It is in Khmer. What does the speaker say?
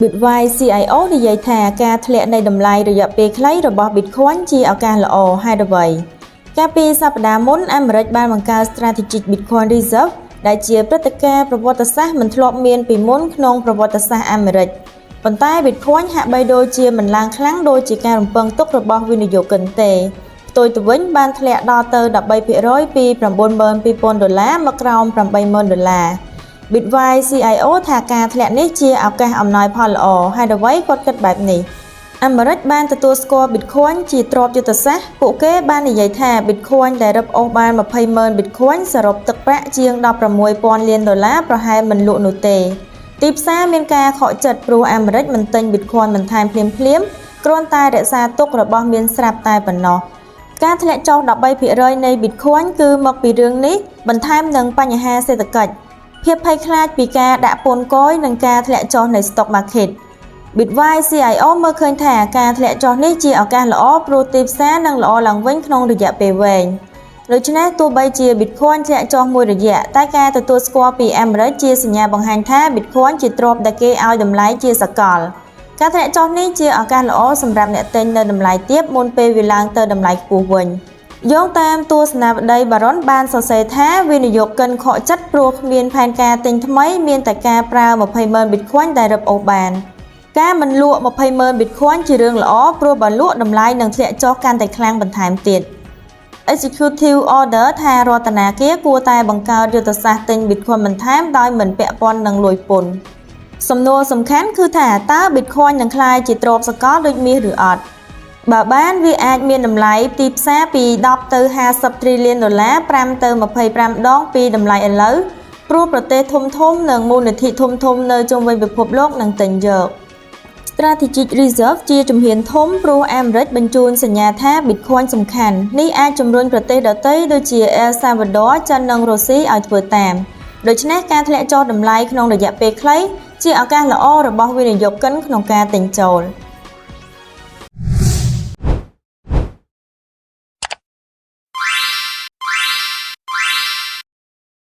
Bitwise CIO និយាយថាការធ្លាក់នៃតម្លៃរយៈពេលខ្លីរបស់ Bitcoin ជាឱកាសល្អហេតុអ្វីកាលពីសប្តាហ៍មុនអាមេរិកបានបង្កើត Strategic Bitcoin Reserve ដែលជាព្រឹត្តិការណ៍ប្រវត្តិសាស្ត្រមិនធ្លាប់មានពីមុនក្នុងប្រវត្តិសាស្ត្រអាមេរិកប៉ុន្តែ Bitcoin ហាក់បីដូចជាមិនឡើងខ្លាំងដូចជាការរំពឹងទុករបស់វិនិយោគិនទេផ្ទុយទៅវិញបានធ្លាក់ដល់ទៅ13%ពី$92,000មកក្រោម$80,000 Bitwise CIO ថាការធ្លាក់នេះជាឱកាសអំណោយផលល្អហើយអ្វីគាត់គិតបែបនេះអាមេរិកបានទទួលស្គាល់ Bitcoin ជាទ្រព្យយុទ្ធសាស្ត្រពួកគេបាននិយាយថា Bitcoin ដែលរឹបអូសបាន20,000 Bitcoin សរុបទឹកប្រាក់ជាង$16,000 លានប្រហែលមិនលក់នោះទេទីផ្សារមានការខកចិត្តព្រោះអាមេរិកមិនទិញ Bitcoin បន្ថែមភ្លាមគ្រាន់តែរក្សាទុករបស់មានស្រាប់តែប៉ុណ្ណោះការធ្លាក់ចុះ13%នៃ Bitcoin គឺមកពីរឿងនេះបន្ថែមនឹងបញ្ហាសេដ្ឋកិច្ចភាពភ័យខ្លាចពីការដាក់ពន្ធគយនិងការធ្លាក់ចុះនៃ Stock Market Bitwise CIO មើលឃើញថាការធ្លាក់ចុះនេះជាឱកាសល្អព្រោះទីផ្សារនឹងល្អឡើងវិញក្នុងរយៈពេលវែងដូច្នេះទោះបីជា Bitcoin ធ្លាក់ចុះមួយរយៈតែការទទួលស្គាល់ពីអាមេរិកជាសញ្ញាបង្ហាញថា Bitcoin ជាទ្រព្យដែលគេឲ្យតម្លៃជាសកលការធ្លាក់ចុះនេះជាឱកាសល្អសម្រាប់អ្នកទិញនៅតម្លៃទាបមុនពេលវាឡើងទៅតម្លៃខ្ពស់វិញយោងតាមទស្សនាវដ្តីបារុនបានសរសេរថាវិនិយោគិនខកចិត្តព្រោះគ្មានផែនការទិញថ្មីមានតែការប្រើ20,000 Bitcoin ដែលរឹបអូសបានការមិនលក់20,000 Bitcoin ជារឿងល្អព្រោះបើលក់តម្លៃនឹងធ្លាក់ចុះកាន់តែខ្លាំងបន្ថែមទៀត Executive Order ថារដ្ឋាភិបាលគួរតែបង្កើតយុទ្ធសាស្ត្រទិញ Bitcoin បន្ថែមដោយមិនពាក់ព័ន្ធនឹងលុយពន្ធសំណួរសំខាន់គឺថាតើ Bitcoin នឹងក្លាយជាទ្រព្យសកលដូចមាសឬអត់បើបានវាអាចមានតម្លៃទីផ្សារពី10ទៅ50 trillion $5ទៅ25ដងពីតម្លៃឥឡូវព្រោះប្រទេសធំនិងមូលនិធិធំនៅជុំវិញពិភពលោកនឹងទិញយក Strategic Reserve ជាជំហានធំព្រោះអាមេរិកបញ្ជូនសញ្ញាថា Bitcoin សំខាន់នេះអាចជំរុញប្រទេសដទៃដូចជា El Salvador ចិននិងរុស្ស៊ីឲ្យធ្វើតាមដូច្នេះការធ្លាក់ចុះតម្លៃក្នុងរយៈពេលខ្លីជាឱកាសល្អរបស់វិនិយោគិនក្នុងការទិញចូល